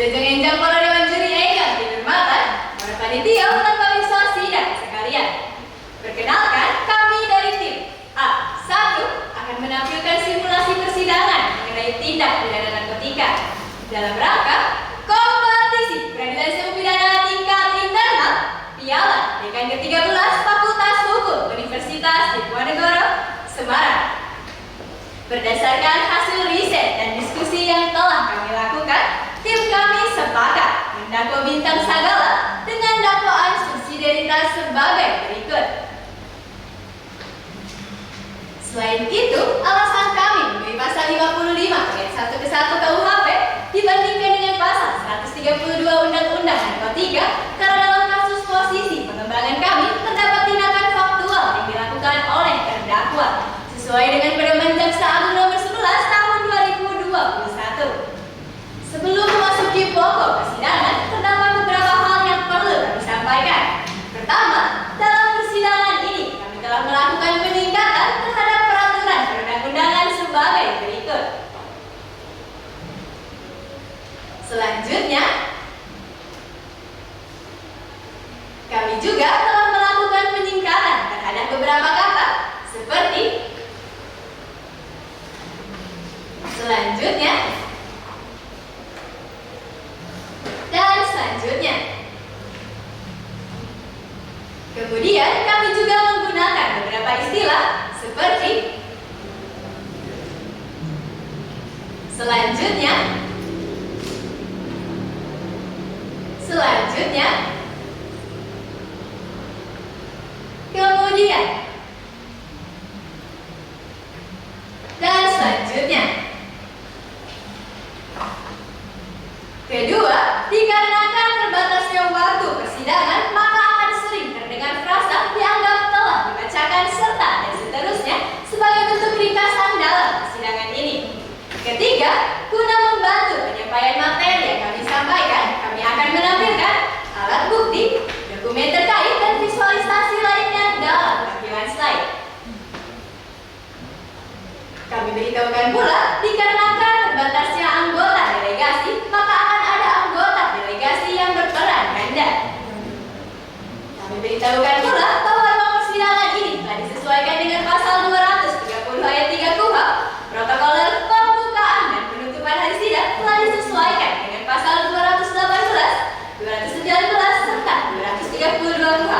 Wilujeng para dewan juri ingkang dihormatan, para panitia ulang pamriksa sidang sekalian. Perkenalkan, kami dari tim A1 akan menampilkan simulasi persidangan mengenai tindak pidana narkotika dalam rangka kompetisi peradilan semu pidana tingkat internal Piala Dekan ke-13 Fakultas Hukum Universitas Diponegoro, Semarang. Berdasarkan hasil riset dan diskusi yang telah kami lakukan, tim kami sepakat mendakwa Bintang Sagala dengan dakwaan subsidiaritas sebagai berikut. Selain itu, alasan kami memberi pasal 55 ayat 1 ke 1 KUHP dibandingkan dengan pasal 132 Undang-Undang Narkotika karena dalam kasus posisi pengembangan kami terdapat tindakan faktual yang dilakukan oleh terdakwa sesuai dengan Pedoman Jaksa Agung Nomor 11 Tahun 2021. Sebelum memasuki pokok persidangan, terdapat beberapa hal yang perlu kami sampaikan. Pertama, dalam persidangan ini kami telah melakukan peningkatan terhadap peraturan perundang-undangan sebagai berikut. Selanjutnya, kami juga telah melakukan peningkatan terhadap beberapa kata seperti selanjutnya dan selanjutnya. Kemudian kami juga menggunakan beberapa istilah seperti selanjutnya, kemudian, dan selanjutnya. Kedua, dikarenakan terbatasnya waktu persidangan, maka akan sering terdengar frasa dianggap telah dibacakan serta dan seterusnya sebagai bentuk ringkasan dalam persidangan ini. Ketiga, guna membantu penyampaian materi yang kami sampaikan, kami akan menampilkan alat bukti, dokumen terkait dan visualisasi lainnya dalam tampilan slide. Kami beritahukan pula, dikarenakan terbatasnya anggota delegasi, maka akan ada anggota delegasi yang berperan ganda. Kami beritahukan pula bahwa ruang persidangan ini telah disesuaikan dengan pasal 230 ayat 3 KUHP. Protokoler pembukaan dan penutupan hari sidang telah disesuaikan dengan pasal 218, 219 serta 232 KUHP.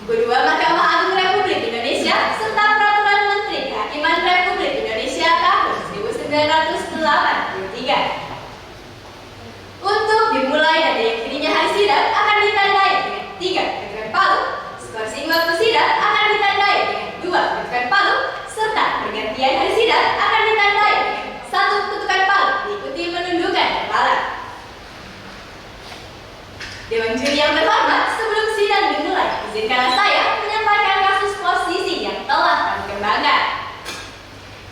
Buku 2 Mahkamah Agung Republik Indonesia serta Peraturan Menteri Kehakiman Republik Indonesia tahun 1983. Untuk dimulai dan diyakininya hari sidang akan ditandai dengan 3 ketukan palu, skorsing waktu sidang akan ditandai dengan 2 ketukan palu, serta pergantian hari sidang akan ditandai dengan 1 ketukan palu diikuti menundukkan kepala. Dewan juri yang terhormat, sebelum sidang dimulai, izinkanlah saya menyampaikan kasus posisi yang telah kami kembangkan.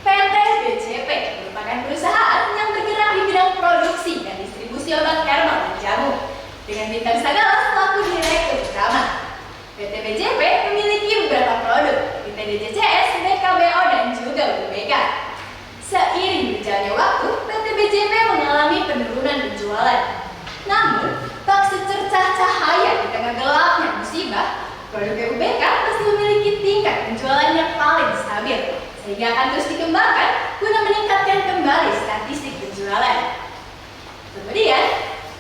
PT BJP merupakan perusahaan yang bergerak di bidang produksi dan distribusi obat herbal dan jamu, dengan Bintang Sagala selaku direktur utama. PT BJP memiliki beberapa produk, PT DJCS, BKBO, dan juga UBK. Seiring berjalannya waktu, PT BJP mengalami penurunan penjualan. Namun, tak secercah cahaya di tengah gelapnya musibah, produk UBK masih memiliki tingkat penjualan yang paling stabil, sehingga akan terus dikembangkan guna meningkatkan kembali statistik penjualan. Kemudian,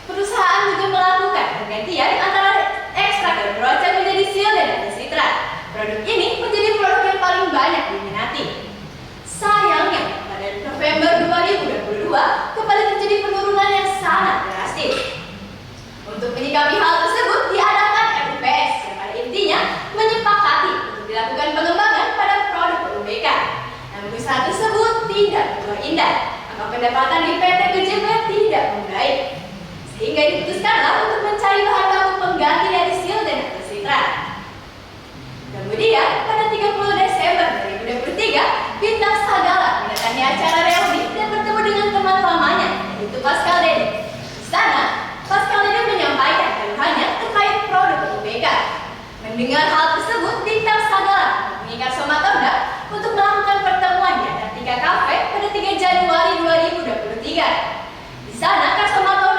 perusahaan juga melakukan pergantian antara ekstrak dan brocet menjadi Silden dan Citra. Produk ini menjadi produk yang paling banyak diminati. Sayangnya, pada November 2022 kembali terjadi penurunan yang sangat drastis. Untuk menyikapi hal tersebut, diadakan RUPS yang pada intinya menyepakati untuk dilakukan pengembangan pada produk UBK. Namun usaha tersebut tidak berbuah indah, maka pendapatan di PT BJP tidak membaik, sehingga diputuskanlah untuk mencari bahan baku pengganti dari Silden atau Citra. Kemudian, pada 30 Desember 2023, Bintang Sagala mendatangi acara reuni dan bertemu dengan teman lamanya, yaitu Pascal Dede. Di sana, Pascal Dede menyampaikan keluhannya terkait produk UBK. Mendengar hal tersebut, Bintang Sagala mengikat Somatonda untuk melakukan pertemuan di Antartika Cafe pada 3 Januari 2023. Di sana, Kak Somatonda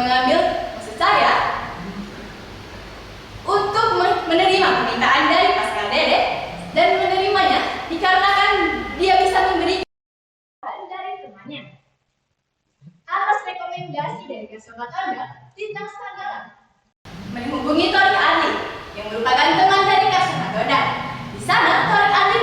mengambil, maksud saya, untuk menerima permintaan dari Pascal Dede dan menerimanya dikarenakan dia bisa memberikan dari temannya. Atas rekomendasi dari sobat Anda, Bintang Sagala menghubungi Torik Andi yang merupakan teman dari Sobat Anda. Di sana Torik Andi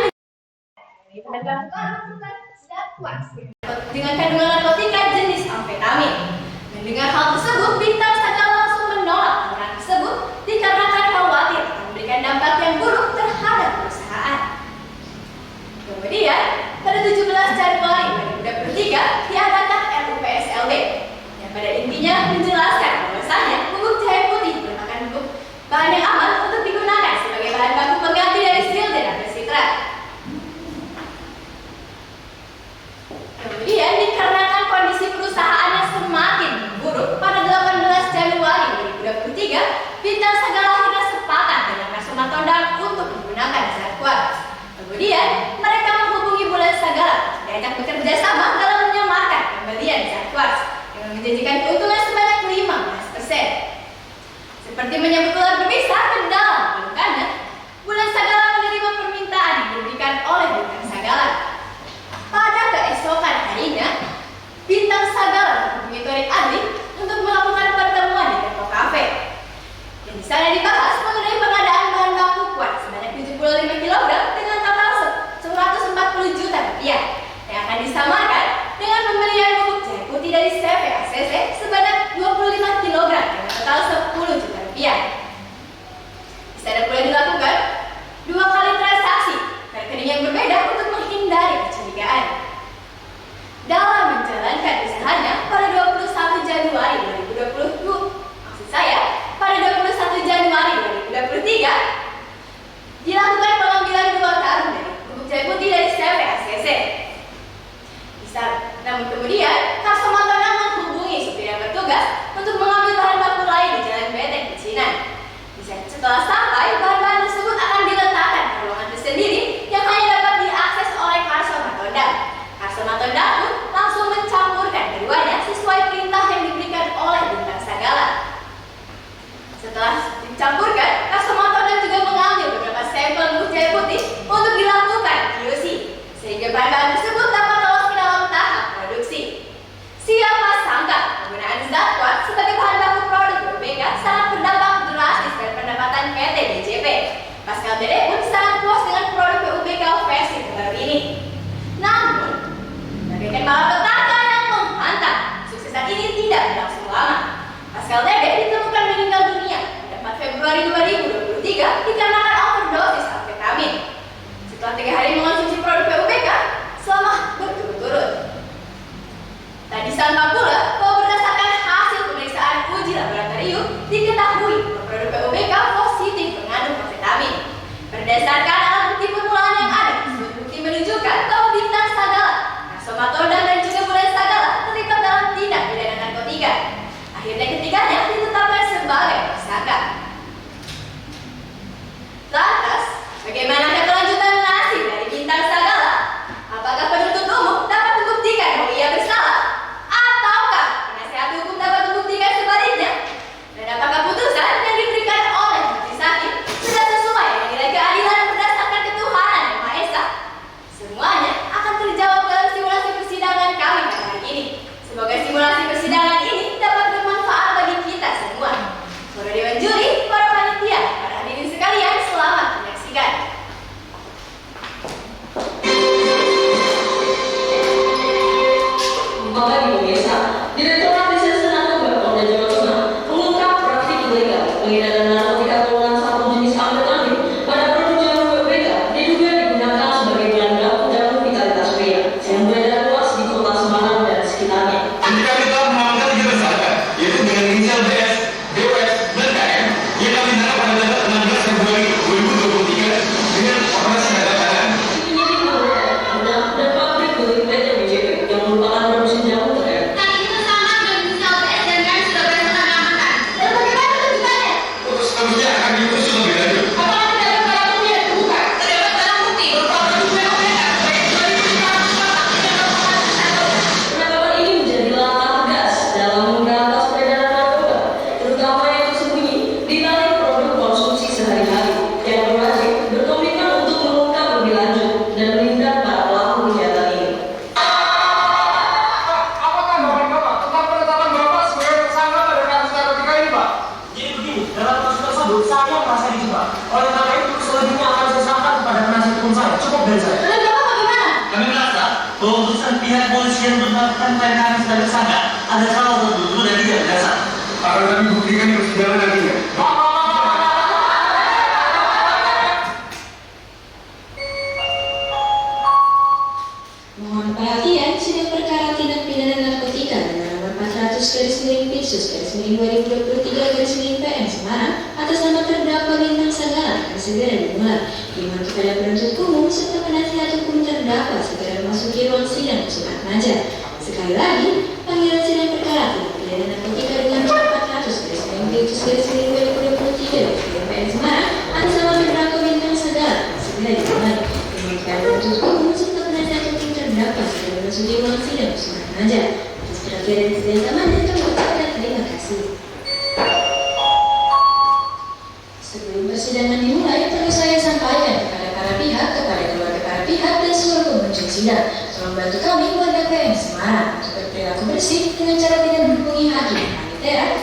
dengan kandungan narkotika jenis amfetamin. Mendengar hal tersebut, Bintang Sagala langsung menolak tawaran tersebut dikarenakan khawatir akan memberikan dampak yang buruk terhadap perusahaan. Kemudian, pada 17 Januari 2023 diadakan RUPSLB yang pada intinya menjelaskan bahwasanya bubuk jahe putih merupakan bubuk bahan yang aman untuk digunakan sebagai bahan baku pengganti dari sil dan apesitrat. Kemudian dikarenakan kondisi perusahaan yang semakin buruk, pada 18 Januari 2023 Bintang Sagala akhirnya sepakat dengan Nasional Tondang untuk menggunakan zat kuarts. Kemudian mereka menghubungi Bulan Sagala diajak bekerja sama dalam menyamarkan pembelian zat kuarts dengan menjanjikan keuntungan sebanyak 15%. Seperti menyambut ular berbisa, maksud saya merasa dijebak. Oleh karena itu, selanjutnya akan saya serahkan kepada penasihat hukum saya. Cukup dari saya. Lalu Bapak bagaimana? Kami merasa bahwa putusan pihak polisi yang menetapkan klien kami sebagai tersangka ada salah satu dulu dan tidak berdasar. Akan kami buktikan di persidangan nantinya. Mohon perhatian, sidang perkara tindak pidana narkotika dengan nomor 400/Pinsus/2023/PM Semarang atas nama terdakwa Bintang Sagala akan segera dimulai. Dimohon kepada penuntut umum serta penasihat hukum terdakwa segera memasuki ruang sidang Jumat Maja. Sekali lagi, panggilan sidang perkara tindak pidana narkotika dengan nomor 400/Pinsus/2023/PM Semarang atas nama terdakwa Bintang Sagala akan segera dimulai. Dimohon kepada penuntut umum serta penasihat hukum terdakwa segera memasuki ruang sidang Jumat Maja. Atas perhatian dan kesedarannya kami ucapkan terima kasih. Sebelum persidangan dimulai, perlu saya sampaikan kepada para pihak, kepada keluarga para pihak dan seluruh pengunjung sidang, tolong bantu kami warga PM Semarang untuk berperilaku bersih dengan cara tidak menghubungi hakim, panitera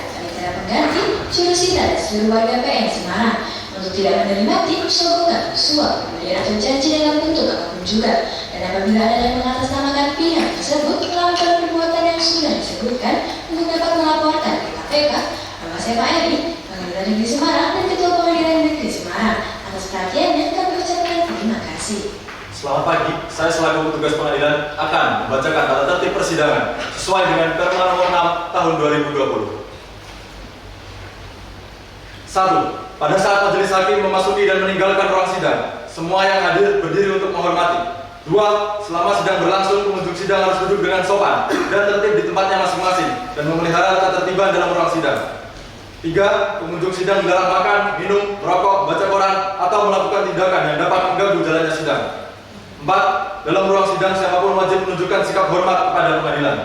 pengganti, jurusita dan seluruh warga PM Semarang untuk tidak menerima tips, sokongan, suap, pemberian atau janji dalam bentuk apapun juga. Dan apabila ada yang mengatasnamakan pihak tersebut melakukan perbuatan yang sudah disebutkan untuk dapat melaporkan ke KPK, nama saya Pak Eri, Pengadilan Negeri Semarang dan Ketua Pengadilan Negeri Semarang. Atas perhatiannya kami ucapkan terima kasih. Selamat pagi, saya selaku petugas pengadilan akan membacakan tata tertib persidangan sesuai dengan Perma nomor 6 tahun 2020. 1. Pada saat majelis hakim memasuki dan meninggalkan ruang sidang, semua yang hadir berdiri untuk menghormati. 2. Selama sidang berlangsung, pengunjung sidang harus duduk dengan sopan dan tertib di tempatnya masing-masing dan memelihara ketertiban dalam ruang sidang. 3. Pengunjung sidang dilarang makan, minum, merokok, baca koran, atau melakukan tindakan yang dapat mengganggu jalannya sidang. 4. Dalam ruang sidang, siapapun wajib menunjukkan sikap hormat kepada pengadilan.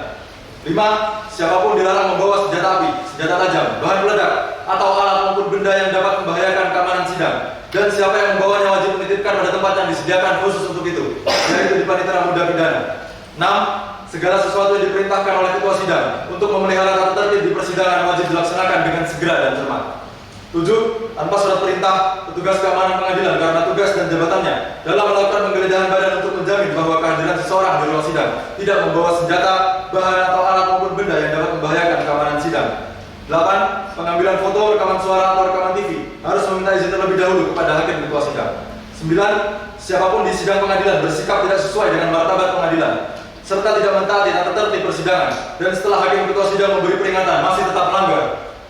5. Siapapun dilarang membawa senjata api, senjata tajam, bahan peledak, atau alat maupun benda yang dapat membahayakan keamanan sidang. Dan siapa yang membawanya wajib menitipkan pada tempat yang disediakan khusus untuk itu, yaitu di panitera muda pidana. 6. Segala sesuatu yang diperintahkan oleh ketua sidang untuk memelihara tata tertib di persidangan wajib dilaksanakan dengan segera dan cermat. 7. Tanpa surat perintah, petugas keamanan pengadilan karena tugas dan jabatannya dalam melakukan penggeledahan badan untuk menjamin bahwa kehadiran seseorang di ruang sidang tidak membawa senjata, bahan atau alat maupun benda yang dapat membahayakan keamanan sidang. 8. Pengambilan foto, rekaman suara atau rekaman TV harus meminta izin terlebih dahulu kepada hakim ketua sidang. 9. Siapapun di sidang pengadilan bersikap tidak sesuai dengan martabat pengadilan serta tidak mentaati tata tertib persidangan dan setelah hakim ketua sidang memberi peringatan masih tetap melanggar,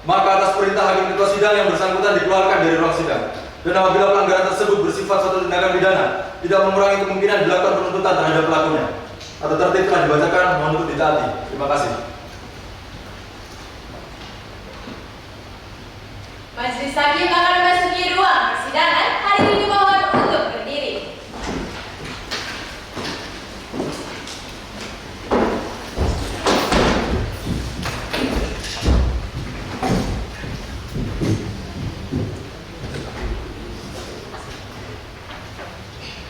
maka atas perintah hakim ketua sidang yang bersangkutan dikeluarkan dari ruang sidang. Dan apabila pelanggaran tersebut bersifat suatu tindakan pidana, tidak mengurangi kemungkinan dilakukan penuntutan terhadap pelakunya. Tata tertib telah dibacakan, mohon untuk ditaati. Terima kasih. Majelis hakim akan memasuki ruang persidangan. Hari ini dimohon untuk berdiri.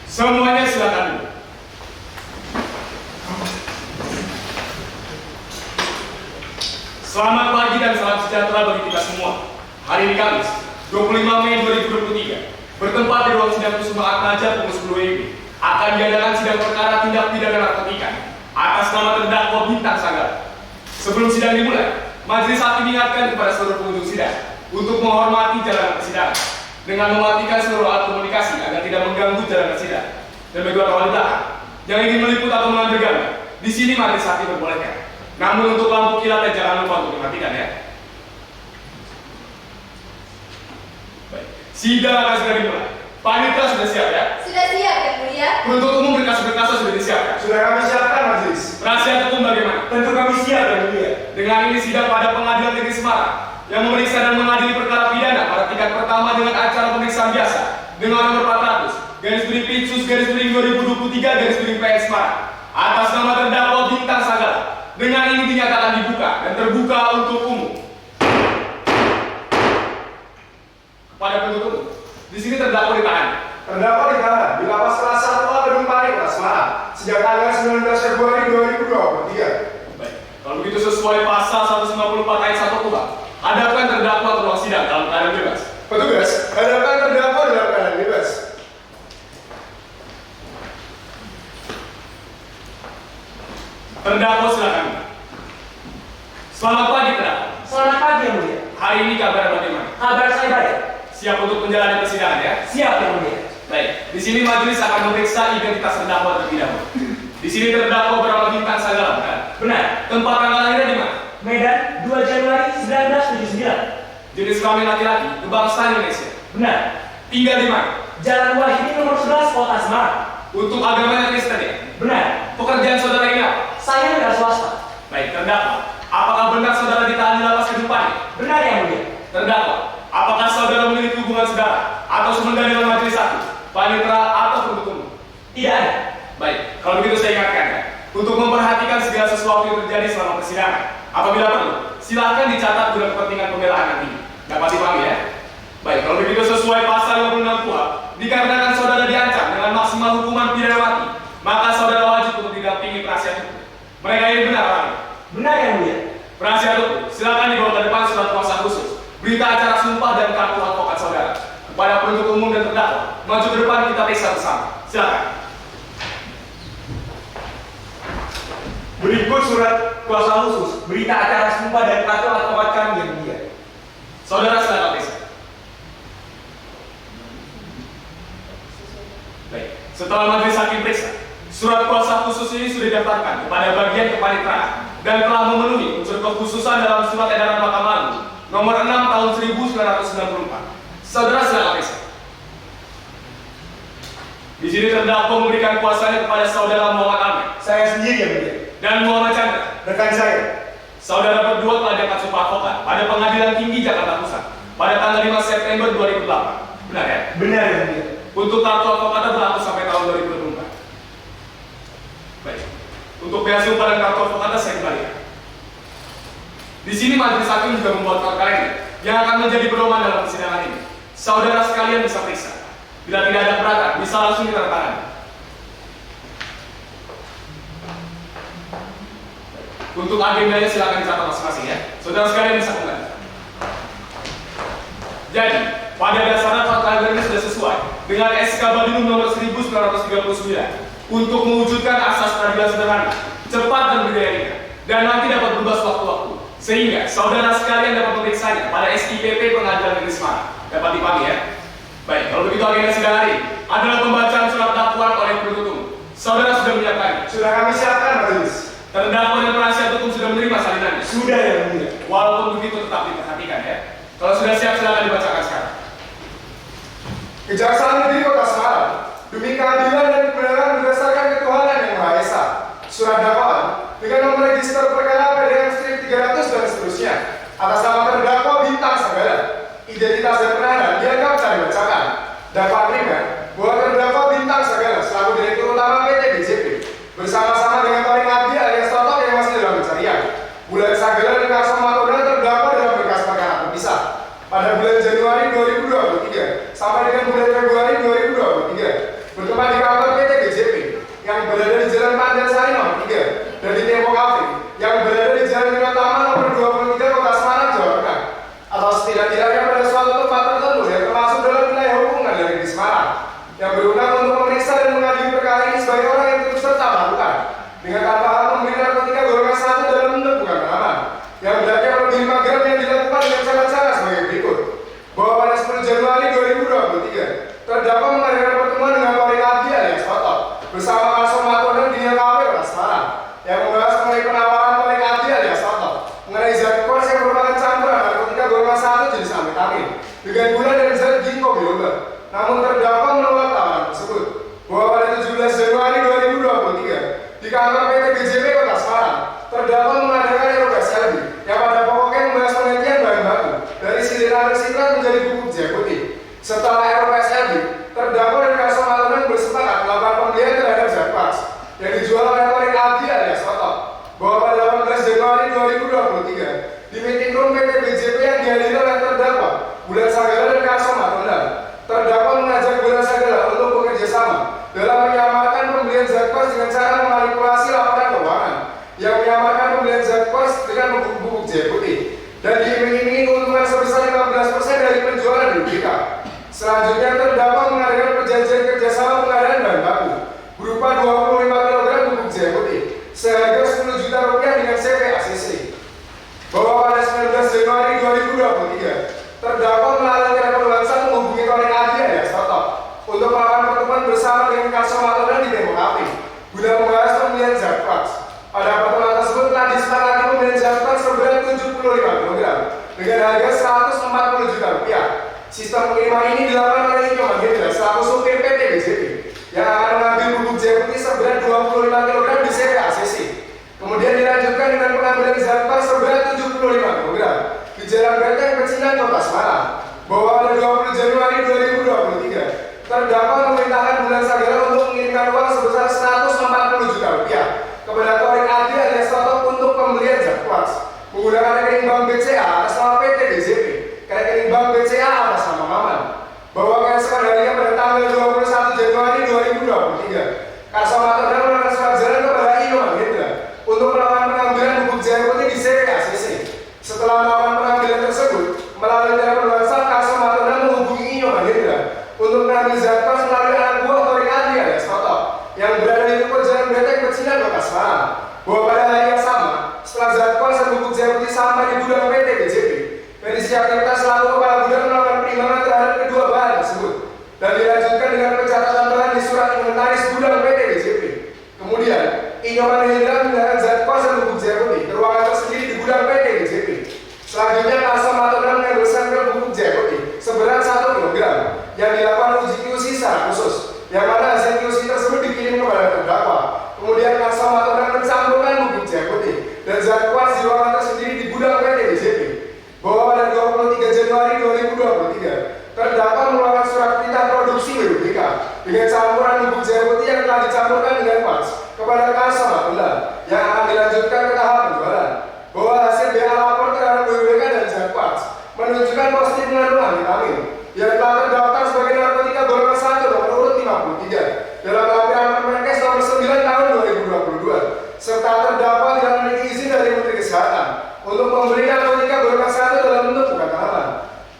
Semuanya silakan dulu. Selamat pagi dan salam sejahtera bagi kita semua. Hari ini Kamis, 25 Mei 2023, bertempat di ruang sidang Kusuma Atmaja pukul 10 WIB, akan diadakan sidang perkara tindak pidana narkotika atas nama terdakwa Bintang Sagala. Sebelum sidang dimulai, majelis hakim mengingatkan kepada seluruh pengunjung sidang untuk menghormati jalannya persidangan dengan mematikan seluruh alat komunikasi agar tidak mengganggu jalannya sidang. Dan bagi wartawan di belakang yang ingin meliput atau mengambil gambar, di sini majelis hakim membolehkan. Namun untuk lampu kilatnya jangan lupa untuk dimatikan ya. Baik, sidang akan segera dimulai. Panitia sudah siap ya? Sudah siap, Yang Mulia? Penuntut umum berkas-berkasnya sudah disiapkan. Sudah kami siapkan, majelis. Penasihat hukum bagaimana? Tentu kami siap, Yang Mulia. Dengan ini sidang pada Pengadilan Negeri Semarang yang memeriksa dan mengadili perkara pidana pada tingkat pertama dengan acara pemeriksaan biasa dengan nomor 400 garis miring Pinsus garis miring 2023 garis miring PN Semarang atas nama terdakwa Bintang Sagala. Dengan ini dinyatakan dibuka dan terbuka untuk umum. Kepada penuntut umum, di sini terdakwa ditahan. Terdakwa ditahan di lapas kelas 1A Gedung Panitera Semarang sejak tanggal 19 Februari 2023. Baik, kalau begitu sesuai pasal 154 ayat 1 KUHP, hadapkan terdakwa ke ruang sidang dalam keadaan bebas. Petugas, hadapkan terdakwa dalam keadaan bebas. Terdakwa silakan. Selamat pagi terdakwa. Selamat pagi yang mulia. Hari ini kabar bagaimana? Kabar saya baik. Siap untuk menjalani persidangan ya? Siap yang mulia. Baik, di sini majelis akan memeriksa identitas terdakwa terlebih dahulu. Di sini terdakwa bernama Bintang Sagala, kan? Benar. Tempat tanggal lahirnya di mana? Medan 2 Januari 1979. Jenis kelamin laki-laki, kebangsaan Indonesia. Benar. Tinggal di mana? Jalan Wahidi nomor 11 Kota Semarang. Untuk agamanya Kristen ya? Benar. Pekerjaan saudara ini apa? Saya negara swasta. Baik, terdakwa. Apakah benar saudara ditahan di lapas Kedupani? Benar yang mulia. Terdakwa. Apakah saudara memiliki hubungan saudara atau semenjak dengan majelis hakim, panitera atau penuntut umum? Tidak ada. Baik, kalau begitu saya ingatkan ya, untuk memperhatikan segala sesuatu yang terjadi selama persidangan. Apabila perlu, silakan dicatat guna kepentingan pembelaan nanti. Dapat dipahami ya? Baik, kalau begitu sesuai pasal 56 KUHP, dikarenakan saudara diancam dengan maksimal hukuman pidana mati, maka saudara wajib untuk didampingi penasihat hukum. Mereka ini benar orangnya. Benar yang mulia. Penasihat hukum, silakan dibawa ke depan surat kuasa khusus, berita acara sumpah dan kartu advokat saudara. Kepada penuntut umum dan terdakwa, maju ke depan kita periksa bersama. Silakan. Berikut surat kuasa khusus, berita acara sumpah dan kartu advokat kami yang mulia. Saudara silakan periksa. Baik, setelah majelis hakim periksa, surat kuasa khusus ini sudah didaftarkan kepada bagian kepaniteraan dan telah memenuhi unsur kekhususan dalam surat edaran Mahkamah Agung nomor 6 tahun 1994. Saudara silakan periksa. Di sini terdakwa memberikan kuasanya kepada saudara Muhammad Amir Saya sendiri yang mulia. dan Muhammad Chandra. Rekan saya. Saudara berdua telah diangkat sumpah advokat pada Pengadilan Tinggi Jakarta Pusat pada tanggal 5 September 2008. Benar ya? Benar yang mulia. Untuk kartu advokatnya berlaku sampai tahun 2024. Baik. Untuk bea sumpah dan kartu advokatnya saya kembalikan. Di sini majelis hakim juga membuat perkara ini yang akan menjadi pedoman dalam persidangan ini. Saudara sekalian bisa periksa. Bila tidak ada keberatan, bisa langsung ditandatangani. Untuk agendanya silakan dicatat masing-masing ya. Saudara sekalian bisa kembali. Jadi, pada dasarnya fakta ini sudah sesuai dengan SK Badinum nomor 1939 untuk mewujudkan asas peradilan sederhana, cepat dan berdaya dan nanti dapat berubah sewaktu-waktu. Sehingga saudara sekalian dapat memeriksanya pada SIPP Pengadilan Negeri Semarang. Dapat dipahami ya? Baik, kalau begitu agenda sidang hari ini adalah pembacaan surat dakwaan oleh penuntut umum. Saudara sudah menyiapkannya? Sudah kami siapkan majelis. Terdakwa dan penasihat hukum sudah menerima salinannya? Sudah yang mulia. Walaupun begitu tetap diperhatikan ya. Kalau sudah siap silakan dibacakan sekarang. Kejaksaan Negeri Kota Semarang demi keadilan dan kebenaran berdasarkan ketuhanan yang Maha Esa. Surat dakwaan dengan nomor register perkara PDM strip 300 dan seterusnya atas nama terdakwa Bintang Sagala. Identitas dan penahanan dianggap tak dibacakan. Dakwaan primer bahwa terdakwa Bintang Sagala selaku Direktur Utama PT BJP bersama-sama dengan Torik Abdi alias Totok yang masih dalam pencarian. Bulan Sagala dan Karso Matoda terdakwa dalam berkas perkara terpisah pada bulan Januari 2023 sampai dengan bulan Februari 2023 bertempat di kantor PT BJP yang berada di Jalan Pandansari nomor 3 dan di Tempo Cafe yang berada di Jalan Winotama nomor 23 Kota Semarang, Jawa Tengah atau setidak-tidaknya pada suatu tempat tertentu yang termasuk dalam wilayah hukum Pengadilan Negeri Semarang yang berwenang untuk memeriksa dan mengadili perkara ini sebagai orang yang turut serta melakukan dengan tanpa hal memberi narkotika golongan 1 dalam bentuk bukan tanaman yang beratnya lebih 5 gram yang dilakukan dengan cara-cara sebagai berikut. Bahwa pada 10 Januari 2023 terdakwa mengadakan pertemuan dengan Torik Abdi alias Totok bersama Karso Matoda di Kafe Kota Semarang yang membahas mengenai penawaran Torik Abdi alias Totok mengenai zat kors yang merupakan campuran narkotika golongan 1 jenis amfetamin dengan gula dan zat ginkgo biloba. Namun terdakwa menolak tawaran tersebut. Bahwa pada 17 Januari 2023 di kantor PT BJP Kota Semarang terdakwa mengadakan erogasi lebih yang pada pokoknya membahas penghentian bahan baku dari silinder resitrat menjadi bubuk jahe putih. Setelah erogasi lebih, terdakwa dan Karso Matoda bersepakat melakukan pembelian terhadap zat kors yang dijual oleh Torik Abdi alias Totok. Bahwa pada 18 Januari 2023 di meeting room PT BJP yang dihadiri oleh terdakwa Bulan Sagala dan Karso Matoda, terdakwa mengajak Bulan Sagala untuk bekerja sama dalam menyamarkan pembelian zat kors dengan cara memanipulasi laporan keuangan yang menyamarkan pembelian zat kors dengan bubuk jahe putih dan diiming-imingi keuntungan sebesar 15% dari penjualan di OJK. Selanjutnya terdakwa mengadakan perjanjian kerjasama pengadaan bahan baku berupa 25 kg bubuk jahe putih seharga 10 juta rupiah dengan CV ACC. Bahwa pada 19 Januari 2023, terdakwa melalui telepon WhatsApp menghubungi Torik Adi alias Toto untuk melakukan pertemuan bersama dengan Karso Matodan di Tempo Cafe guna membahas pembelian Jakpras. Pada pertemuan tersebut telah disepakati pembelian Jakpras seberat 75 kg dengan harga 140 juta rupiah. Sistem pengiriman ini dilakukan oleh Iko Mahendra selaku supir PT BJP yang akan mengambil bubuk jahe putih seberat 25 kg di CV ACC. Kemudian dilanjutkan dengan pengambilan Jakpras seberat 75 kg di Jalan Benteng Pecinan, Kota Semarang. Bahwa pada 20 Januari 2023, terdakwa memerintahkan Bulan Sagara untuk mengirimkan uang sebesar 140 juta rupiah kepada Torik Adi alias Toto untuk pembelian Jakpras menggunakan rekening bank BCA atas nama PT BJP ke rekening bank BCA atas nama Maman. Bahwa keesokan harinya pada tanggal 21 Januari 2023, Karso Matodan melakukan surat jalan kepada Iko Mahendra untuk melakukan pengambilan bubuk jahe putih di CV ACC. Setelah melakukan pengambilan tersebut, melalui telepon WhatsApp, Karso Matodan menghubungi Iko Mahendra untuk mengambil Jakpras melalui anak buah Torik Adi alias Toto yang berada di Ruko Jalan Benteng Pecinan, Kota Semarang. Bahwa pada hari yang sama, setelah Jakpras dan bubuk jahe putih sampai di gudang PT BJP, Medisi Aktivitas selaku kepala gudang melakukan perimbangan terhadap kedua bahan tersebut dan dilanjutkan dengan pencatatan bahan di surat inventaris gudang PT BJP. Kemudian, Iko Mahendra memindahkan Jakpras dan bubuk jahe putih ke ruangan tersendiri di gudang PT BJP. Selanjutnya, Karso Matodan mengambil sampel bubuk jahe putih seberat 1 kg yang dilakukan uji QC secara khusus, yang mana hasil QC tersebut dikirim kepada terdakwa. Kemudian Karso Matodan mencampurkan bubuk jahe putih dan Jakpras di ruangan tersendiri di gudang PT BJP. Bahwa pada 23 Januari 2023, terdakwa mengeluarkan surat perintah produksi WUBK dengan campuran bubuk jahe putih yang telah dicampurkan dengan quartz kepada Karso Matodan yang akan dilanjutkan ke tahap penjualan. Bahwa hasil BA lapor terhadap WUBK dan Jakpras menunjukkan positif mengandung amfetamin yang telah terdaftar sebagai narkotika golongan 1 nomor urut 53 dalam lampiran Permenkes nomor 9 tahun 2022, serta terdakwa tidak memiliki izin dari Menteri Kesehatan untuk membeli narkotika golongan 1 dalam bentuk bukan tanaman.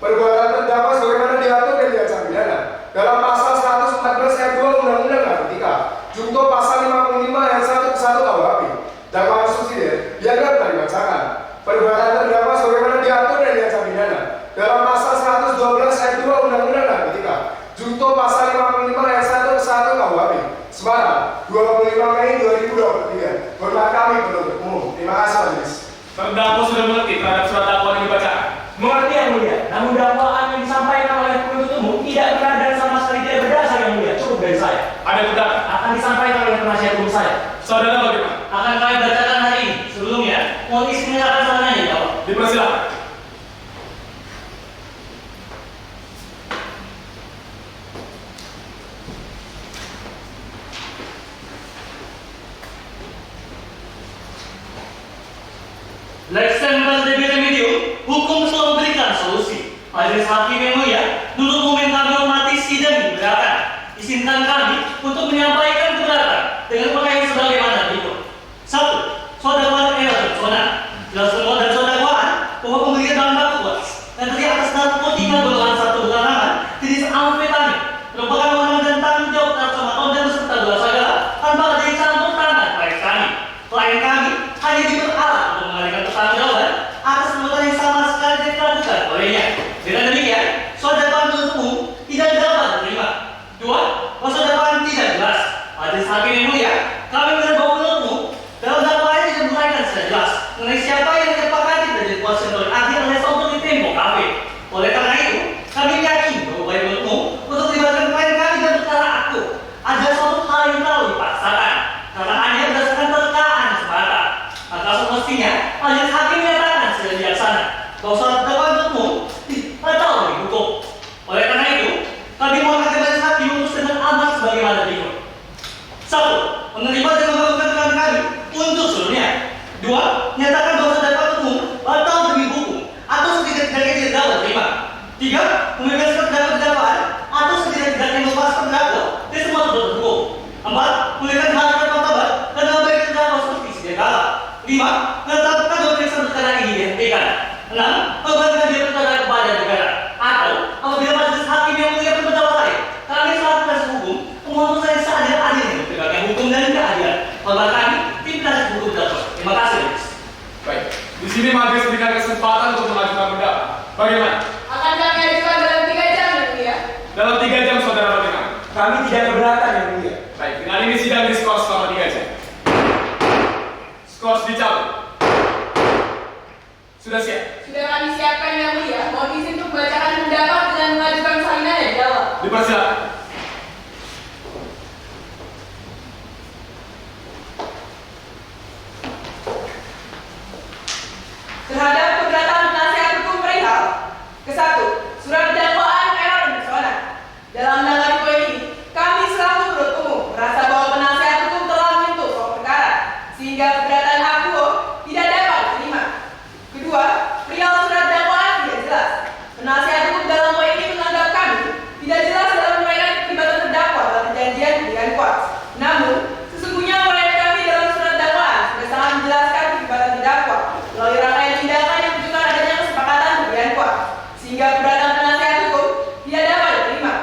Perbuatan terdakwa sebagaimana diatur dan diancam pidana dalam pasal 114 ayat 2 Undang-Undang Narkotika, junto pasal 55 ayat 1 ke 1 KUHP. Dakwaan subsidiar dianggap telah dibacakan. Perbuatan terdakwa sebagaimana diatur dan diancam pidana dalam pasal 112 ayat 2 Undang-Undang Narkotika, junto pasal 55 ayat 1 ke 1 KUHP. Semarang, 25 Mei 2023. Hormat kami penuntut umum. Terima kasih majelis. Terdakwa sudah mengerti terhadap surat dakwaan yang dibacakan. Mengerti yang mulia, namun dakwaan yang disampaikan oleh penuntut umum tidak benar dan sama sekali tidak berdasar yang mulia. Cukup dari saya. Ada tindakan Akan disampaikan oleh penasihat hukum saya. saudara bagaimana? Akan kami bacakan hari ini. Sebelumnya, mohon izin akan salahnya dijawab. Dipersilakan. Lex Temple Debit Medium, hukum selalu memberikan solusi. Majelis Hakim yang mulia, dulu momen kami hormati sidang keberatan. Izinkan kami untuk menyampaikan keberatan dengan pengajuan sebagaimana berikut. 1. Sodakwaan dan Sona. Jelaskan modal sodakwaan bahwa pemberian bahan baku kuas dan terdiri atas narkotika golongan 1 bukan aman jenis amfetamin merupakan wewenang dan tanggung jawab Karso Matodan beserta Bulan Sagara tanpa adanya campur tangan klien kami. Klien kami hanya diberalat untuk mengalihkan pertanggungjawaban atas perbuatan yang sama sekali tidak dilakukan olehnya. Dengan demikian, sodakwaan penuntut umum tidak dapat diterima. 2. Bahwa sodakwaan tidak jelas. Majelis Hakim yang mulia, kami melihat bahwa penuntut umum dalam dakwaannya tidak menguraikan secara jelas mengenai siapa yang disepakati dan dikuasai oleh Adi alias untuk di Tempo Cafe. Oleh karena itu, kami yakin bahwa upaya penuntut umum untuk melibatkan klien kami dalam perkara aku adalah suatu hal yang terlalu dipaksakan karena hanya berdasarkan terkaan semata. Maka semestinya majelis hakim menyatakan secara bijaksana bahwa suatu dakwaan penuntut umum dibatal oleh hukum. Oleh karena itu, kami mohon agar majelis hakim memutus dengan amat sebagaimana berikut. 1. Menerima dan mengabulkan keterangan kami untuk seluruhnya. 2. Menyatakan bahwa dakwaan penuntut umum batal demi hukum atau setidak-tidaknya tidak dapat terima. 3. Membebaskan terdakwa dakwaan atau setidak-tidaknya melepaskan terdakwa dari semua tuntutan hukum. 4. Memberikan harkat martabat dan memberikan terdakwa seperti sedia kala. 5. Menetapkan bahwa pemeriksaan perkara ini dihentikan. 6. Membebankan dia perkara kepada Akan kami ajukan dalam 3 jam, Yang Mulia. Dalam 3 jam saudara bagaimana? Kami tidak keberatan, Yang Mulia. Baik, dengan ini sidang diskors selama 3 jam. Skors dicabut. Sudah siap? Sudah kami siapkan, Yang Mulia. Mohon izin untuk membacakan pendapat dengan mengajukan salinan dan jawab. Dipersilakan. Terhadap keberatan penasihat hukum perihal ke-1, surat dakwaan error dan persona. Dalam menanggapi poin ini, kami selaku penuntut umum merasa bahwa penasihat hukum telah menyentuh pokok perkara sehingga keberatan akuo tidak dapat diterima. Kedua, perihal surat dakwaan tidak jelas. Penasihat hukum dalam poin ini menganggap kami tidak jelas dalam menuraikan keterlibatan terdakwa dalam perjanjian dengan kuat. Namun, sesungguhnya uraian kami dalam surat dakwaan sudah sangat menjelaskan keterlibatan terdakwa melalui rangkaian tindakan yang menunjukkan adanya kesepakatan pemberian kuat, sehingga keberatan penasihat hukum tidak dapat diterima.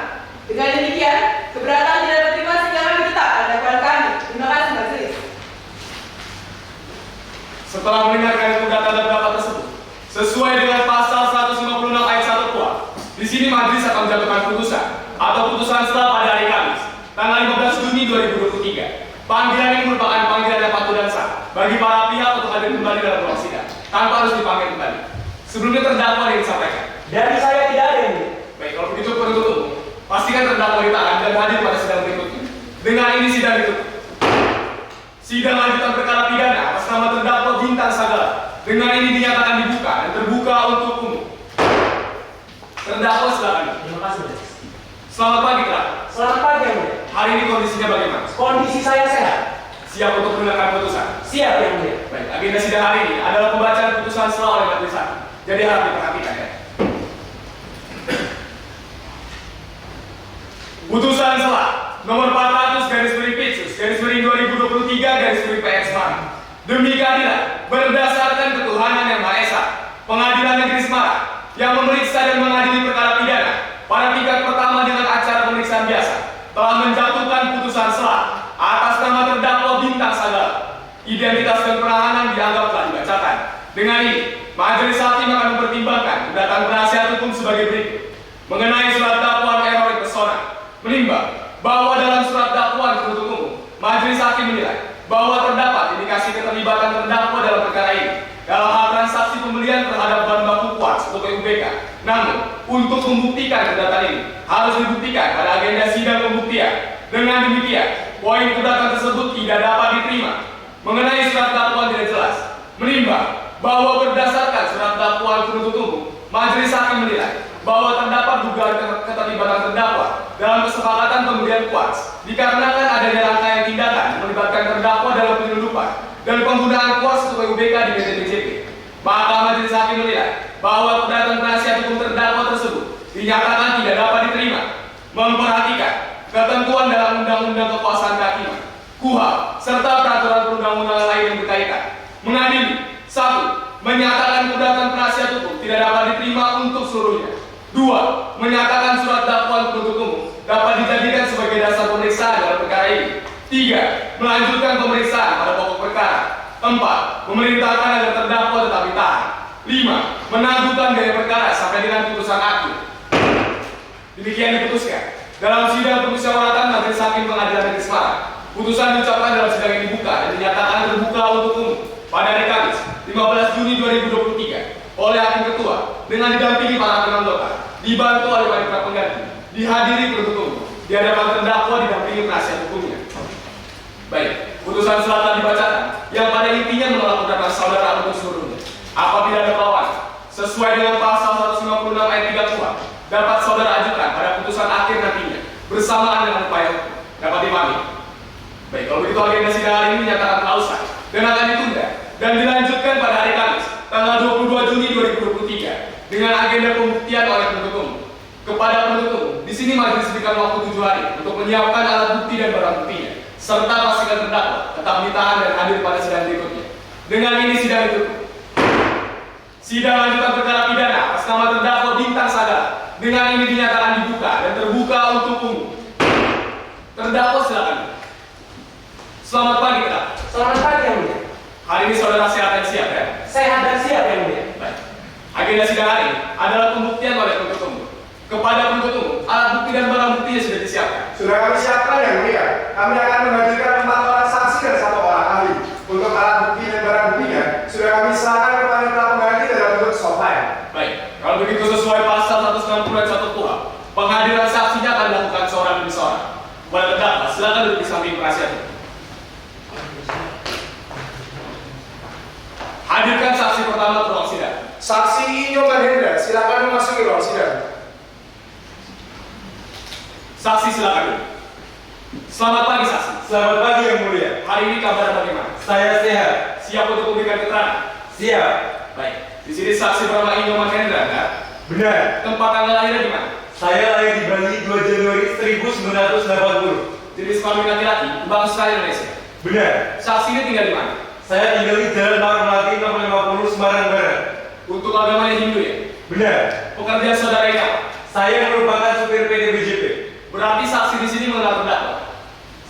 Dengan demikian, keberatan tidak dapat diterima sehingga kami tetap pada dakwaan kami. Terima kasih majelis. Setelah mendengarkan keberatan terdakwa tersebut, sesuai dengan pasal 156 ayat 1 kuat, di sini majelis akan menjatuhkan putusan atau putusan setelah pada hari Kamis, tanggal 15 Juni 2023. Panggilan ini merupakan panggilan yang patut dan sah bagi para pihak untuk hadir kembali dalam ruang sidang tanpa harus dipanggil kembali. Sebelumnya terdakwa yang disampaikan. Dari saya tidak ada, Yang Mulia. Baik, kalau begitu penuntut umum, pastikan terdakwa ditahan dan hadir pada sidang berikutnya. Dengan ini sidang ditutup. Sidang lanjutan perkara pidana atas nama terdakwa Bintang Sagala dengan ini dinyatakan dibuka dan terbuka untuk umum. Terdakwa silakan. Terima kasih, Majelis. Selamat pagi, Kak. Selamat pagi, Yang Mulia. Hari ini kondisinya bagaimana? Kondisi saya sehat. Siap untuk mendengarkan putusan? Siap, Yang Mulia. Baik, agenda sidang hari ini adalah pembacaan putusan selah oleh majelis hakim. Jadi harap diperhatikan ya. Putusan selah nomor 400/Pitsus/2023/PN Semarang. Demi keadilan berdasarkan ketuhanan yang Maha Esa, Pengadilan Negeri Semarang yang memeriksa dan mengadili perkara pidana pada tingkat pertama dengan acara pemeriksaan biasa telah menjatuhkan putusan selah atas nama terdakwa Bintang Sagala. Identitas dan penahanan dianggap telah dibacakan. Dengan ini, majelis hakim akan mempertimbangkan keberatan penasihat hukum sebagai berikut. Mengenai surat dakwaan error persona, menimbang bahwa dalam surat dakwaan penuntut umum, majelis hakim menilai bahwa terdapat indikasi keterlibatan terdakwa dalam perkara ini dalam hal transaksi pembelian terhadap bahan baku kuarts untuk PUBK. Namun, untuk membuktikan keberatan ini harus dibuktikan pada agenda sidang pembuktian. Dengan demikian, poin keberatan tersebut tidak dapat diterima. Mengenai surat dakwaan tidak jelas, menimbang bahwa berdasarkan surat dakwaan penuntut umum, majelis hakim menilai bahwa terdapat dugaan keterlibatan terdakwa dalam kesepakatan pembelian kuarts dikarenakan adanya rangkaian tindakan melibatkan terdakwa dalam penyelundupan dan penggunaan kuarts untuk PUBK di PT BJP. Maka majelis hakim menilai bahwa keberatan penasihat hukum terdakwa tersebut dinyatakan tidak dapat diterima. Memperhatikan ketentuan dalam Undang-Undang Kekuasaan Kehakiman, KUHP, serta peraturan perundang-undangan lain yang berkaitan. Mengadili 1. Menyatakan keberatan penasihat hukum tidak dapat diterima untuk seluruhnya. 2. Menyatakan surat dakwaan penuntut umum dapat dijadikan sebagai dasar pemeriksaan dalam perkara ini. 3. Melanjutkan pemeriksaan pada pokok perkara. 4. Memerintahkan agar terdakwa tetap ditahan. 5. Menangguhkan gaya perkara sampai dengan putusan akhir. Demikian diputuskan dalam sidang permusyawaratan Majelis Hakim Pengadilan Negeri Semarang. Putusan diucapkan dalam sidang yang dibuka dan dinyatakan terbuka untuk umum pada hari Kamis 15 Juni 2023 oleh Hakim Ketua dengan didampingi para hakim anggota, dibantu oleh panitera pengganti, dihadiri penuntut umum, di hadapan terdakwa didampingi penasihat hukumnya. Baik, putusan selatan dibacakan yang pada intinya menolak keberatan saudara untuk seluruhnya. Apabila ada perlawanan sesuai dengan pasal 156 ayat 3 kuhap, dapat saudara ajukan pada putusan akhir nantinya bersamaan dengan upaya hukum. Dapat dipahami. Baik, kalau begitu agenda sidang hari ini dinyatakan telah usai dan akan ditunda dan dilanjutkan pada hari Kamis tanggal 22 Juni 2023 dengan agenda pembuktian oleh penuntut umum. Kepada penuntut umum, di sini majelis diberikan waktu 7 hari untuk menyiapkan alat bukti dan barang buktinya, serta pastikan terdakwa tetap ditahan dan hadir pada sidang berikutnya. Dengan ini sidang ditutup. Sidang lanjutan perkara pidana atas nama terdakwa Bintang Sagala dengan ini dinyatakan dibuka dan terbuka untuk umum. Terdakwa silakan. Selamat pagi, Kak. Selamat pagi, Yang Mulia. Hari ini saudara sehat dan siap ya? Sehat dan siap, Yang Mulia. Baik. Agenda sidang hari ini adalah pembuktian oleh kami akan menghadirkan 4 orang saksi dan 1 orang ahli. Untuk alat bukti dan barang buktinya sudah kami serahkan kepada para pengganti dalam bentuk soft file. Baik, kalau begitu sesuai pasal 190 ayat 1 KUHP, penghadiran saksinya akan dilakukan seorang demi seorang. Kepada terdakwa, silakan duduk di samping penasihat hukum. Hadirkan saksi pertama ke ruang sidang. Saksi Inyo Mahendra, silakan memasuki ruang sidang. Saksi silakan duduk. Selamat pagi saksi. Selamat pagi Yang Mulia. Hari ini kabar bagaimana? Saya sehat. Siap untuk memberikan keterangan? Siap. Baik. Di sini saksi bernama Inyo Mahendra, enggak? Benar. Tempat tanggal lahirnya di mana? Saya lahir di Bali 2 Januari 1980. Jenis kelamin laki-laki, bangsa Indonesia. Benar. Saksi ini tinggal di mana? Saya tinggal di Jalan Marmati nomor 50 Semarang Barat. Untuk agamanya Hindu ya? Benar. Pekerjaan saudara ini apa? Saya merupakan supir PTBJP. Berarti saksi di sini mengenal terdakwa.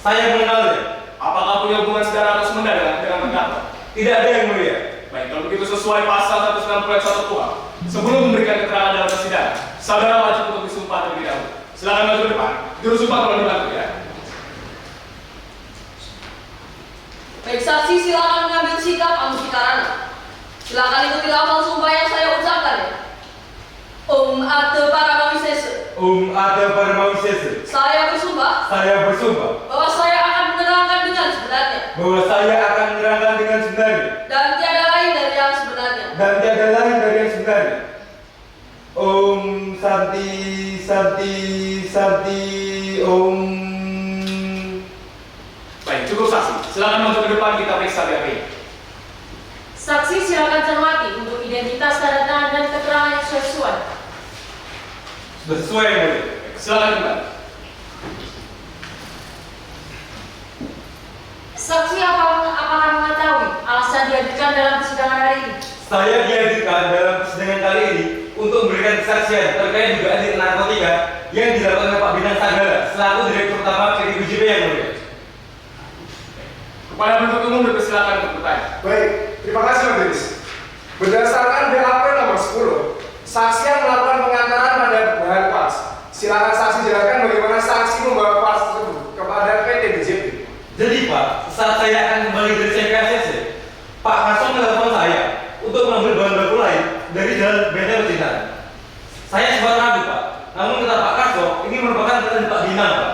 Saya mengenalnya. Apakah punya hubungan saudara atau semenda dengan terdakwa? Tidak ada Yang Mulia. Baik, kalau begitu sesuai pasal 190 ayat 1 KUHP, sebelum memberikan keterangan dalam persidangan, saudara wajib untuk disumpah terlebih dahulu. Silakan maju ke depan. Juru sumpah tolong dibantu ya. Baik, saksi silakan mengambil sikap Amusikarana. Silakan ikuti lafal sumpah yang saya ucapkan ya. Om Ate Paramawisesa. Om Ate Paramawisesa. Saya bersumpah Saya bersumpah bahwa saya akan menerangkan dengan sebenarnya bahwa saya akan menerangkan dengan sebenarnya dan tiada lain dari yang sebenarnya. dan tiada lain dari yang sebenarnya. Om Santi Santi Santi Om. Baik, cukup saksi. Silakan maju ke depan, kita periksa BAP. Saksi silakan cermati untuk identitas tanda tangan dan keterangan yang sesuai. Sudah sesuai Yang Mulia. Silakan kembali. Saksi apakah mengetahui alasan dihadirkan dalam persidangan hari ini? Saya dihadirkan dalam persidangan kali ini untuk memberikan kesaksian terkait dugaan tindak narkotika yang dilakukan oleh Pak Bintang Sanggala selaku Direktur Utama PTBJP Yang Mulia. Kepada penuntut umum dipersilakan untuk bertanya. Baik, terima kasih Majelis. Berdasarkan BAP nomor 10, saksi yang melakukan pengantaran pada bahan kuas. Silakan saksi jelaskan bagaimana saksi membawa kuas tersebut kepada PTBJP. Jadi Pak, saat saya akan kembali dari CKSS, Pak Hasan menelpon saya untuk mengambil bahan baku lain dari jalan Benteng Percintaan. Saya sempat ragu Pak, namun kata Pak Kaso, ini merupakan ketentuan Pak Bintang Pak.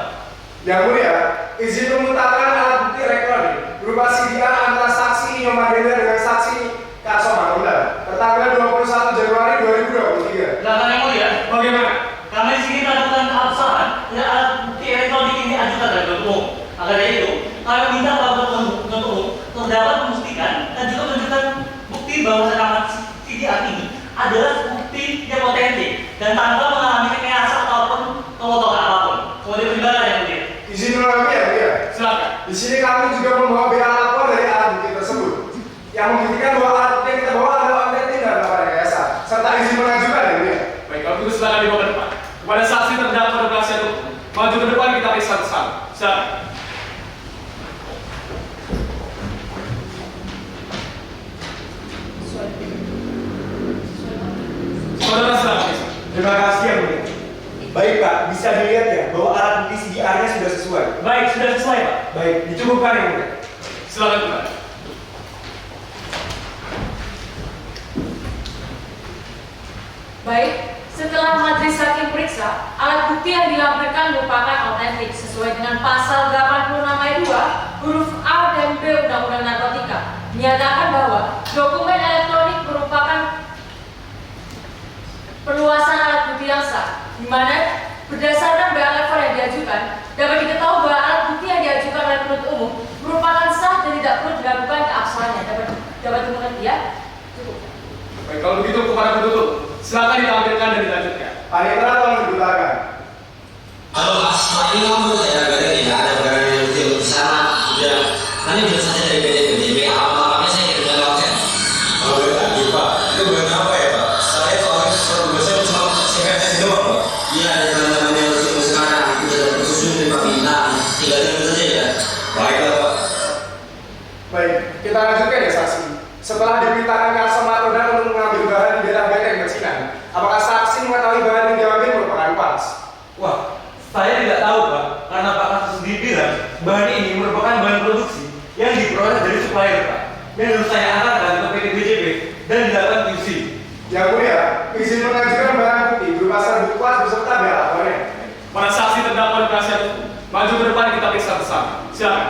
Yang Mulia, izin memutarkan alat bukti elektronik berupa CDR antara saksi Inyo Mahendra dengan saksi Kaso Manunda tertanggal 21 Januari 2023. Silakan Yang Mulia. Bagaimana? Kami di sini melakukan keabsahan dan alat bukti elektronik ini ajukan dari penuntut umum. Maka dari itu, kami minta kepada penuntut umum terdapat membuktikan dan juga menunjukkan bukti bahwa rekaman CDR ini adalah bukti yang otentik dan tanpa mengalami rekayasa ataupun pemotongan apapun. Kemudian bagaimana Yang Mulia? Izin mengalami ya Mulia. Silakan. Di sini kami juga membawa BA lapor dari alat bukti tersebut yang membuktikan bahwa alat bukti yang kita bawa adalah otentik dan tanpa rekayasa serta izin mengajukan ya Mulia. Baik, kalau begitu silakan dibawa ke depan. Kepada saksi terdakwa pada penasihat hukum, maju ke depan, kita periksa bersama. Silakan. Saudara silakan periksa. Terima kasih Yang Mulia. Baik Pak, bisa dilihat ya bahwa alat bukti CDR-nya sudah sesuai. Baik, sudah sesuai Pak. Baik, dicukupkan Yang Mulia. Silakan kembali. Baik, setelah majelis hakim periksa, alat bukti yang dilampirkan merupakan otentik sesuai dengan pasal 86 ayat 2 huruf A dan B Undang-Undang Narkotika. Menyatakan bahwa dokumen elektronik merupakan perluasan alat bukti yang sah, di mana berdasarkan BA lapor yang diajukan, dapat diketahui bahwa alat bukti yang diajukan oleh penuntut umum merupakan sah dan tidak perlu dilakukan keabsahannya. Dapat dimengerti ya? Cukup. Baik, kalau begitu kepada penuntut, silakan ditampilkan dan dilanjutkan. Panitera tolong diputarkan. Halo Pak, ini kamu saya agak tidak ada barang yang di sana. Sudah, kami bisa saja dari PTBJP. Apa-apanya saya tidak lakukan. Oh tadi Pak, itu bukan apa ya Pak? Saya soalnya saya cuma CKSS doang Pak. Iya, ada teman-teman yang sibuk sekarang. Itu ada bersusun dari Pak Bintang. Tinggal itu saja ya. Baiklah Pak. Baik, kita lanjutkan ya saksi. Setelah diperintahkan Kaso Manunda untuk mengambil bahan di daerah Benteng Percintaan, apakah saksi mengetahui bahan yang diambil merupakan kuas? Wah, saya tidak tahu Pak, karena Pak Kaso sendiri bilang bahan ini kuat beserta biar lapornya. Para saksi terdakwa dan penasihat hukum, maju ke depan kita periksa bersama. Silakan.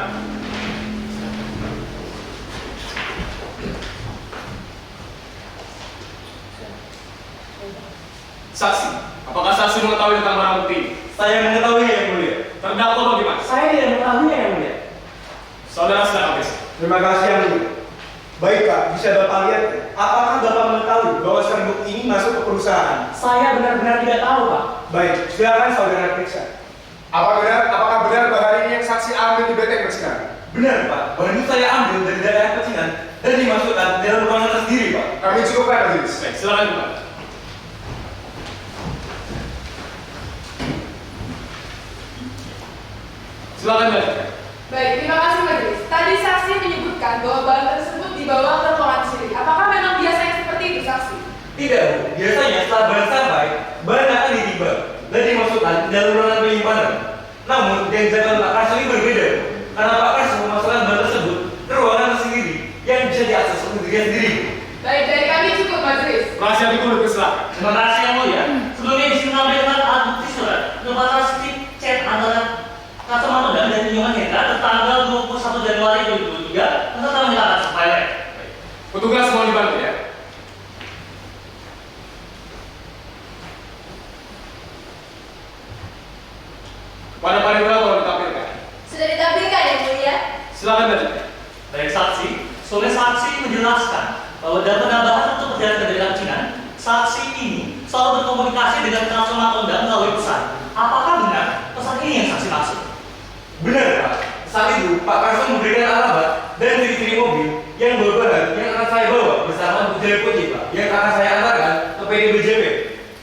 Saksi, apakah saksi mengetahui tentang barang bukti ini? Saya mengetahui yang mulia. Terdakwa bagaimana? Saya tidak mengetahui yang mulia. Saudara silakan periksa. Terima kasih yang mulia. Baik Pak, bisa Bapak lihat apakah Bapak mengetahui bahwa serbuk ini masuk ke perusahaan? Saya benar-benar tidak tahu, Pak. Baik, silakan saudara periksa. Apakah benar bahan ini yang saksi ambil di BT Persinan? Benar Pak, bahan itu saya ambil dari daerah pecinan dan dimasukkan dalam ruangan tersendiri Pak. Kami cukupkan majelis. Baik, silakan kembali. Silakan lanjutkan. Baik, terima kasih majelis. Tadi saksi menyebutkan bahwa bahan tersebut dibawa ke ruangan sendiri. Apakah memang biasanya seperti itu saksi? Tidak Bu, biasanya setelah bahan sampai, bahan akan ditimbang dan dimasukkan ke dalam ruangan penyimpanan. Namun, yang dilakukan Pak Karso ini berbeda Bu. Karena Pak Karso memasukkan bahan tersebut ke ruangan tersendiri yang bisa diakses oleh dirinya sendiri Bu. Baik, dari kami cukup majelis. Penasihat hukum dipersilakan. Terima kasih yang mulia. Sebelumnya izin menyampaikan alat bukti surat berupa transkip chat antara Kacamata dan Junjungan Hendra tanggal 21 Januari 2023 tentang menyatakan supaya Petugas mohon dibantu ya. Pada panitia tolong ditampilkan. Sudah ditampilkan yang mulia. Silakan lanjutkan. dari saksi, sore saksi menjelaskan bahwa dalam penambahan untuk perjalanan dari Racinan, saksi ini selalu berkomunikasi dengan Kacamata Tonda melalui pesan. Apakah benar pesan ini yang saksi maksud? Benar Pak, saat itu Pak Karso memberikan alamat dan ciri-ciri mobil yang bahan yang akan saya bawa bersama pejabat putih Pak, yang akan saya antarkan ke PDBJP.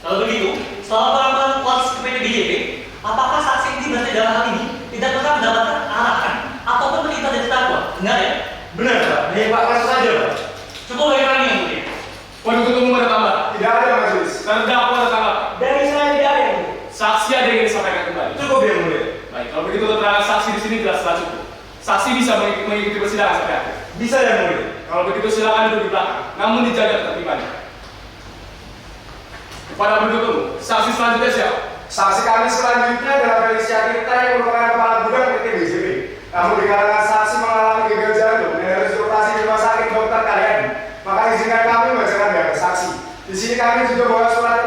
Kalau begitu, selama pengambilan kualitas ke PDBJP, apakah saksi ini berarti dalam hal ini tidak pernah mendapatkan arahan ataupun perintah dari terdakwa? Benar ya? Benar Pak, hanya Pak Karso saja Pak. Cukup bagi kami yang mulia. Penuntut umum ada tambahan. Tidak ada majelis. Terdakwa ada tanggapan. Dari saya tidak ada yang mulia. Saksi ada yang ingin disampaikan kembali. Cukup yang mulia. Baik, kalau begitu keterangan saksi di sini jelas telah cukup. Saksi bisa mengikuti persidangan sampai akhir. Bisa yang mulia. Kalau begitu silakan duduk di belakang, namun dijaga ketertibannya. Kepada penuntut umum, saksi selanjutnya siapa? Saksi kami selanjutnya adalah Felicia Tirta yang merupakan kepala gudang PT BJP. Namun dikarenakan saksi mengalami gagal jantung dan harus dioperasi di rumah sakit Dr. Karyadi, maka izinkan kami membacakan bap saksi. Di sini kami juga bawa surat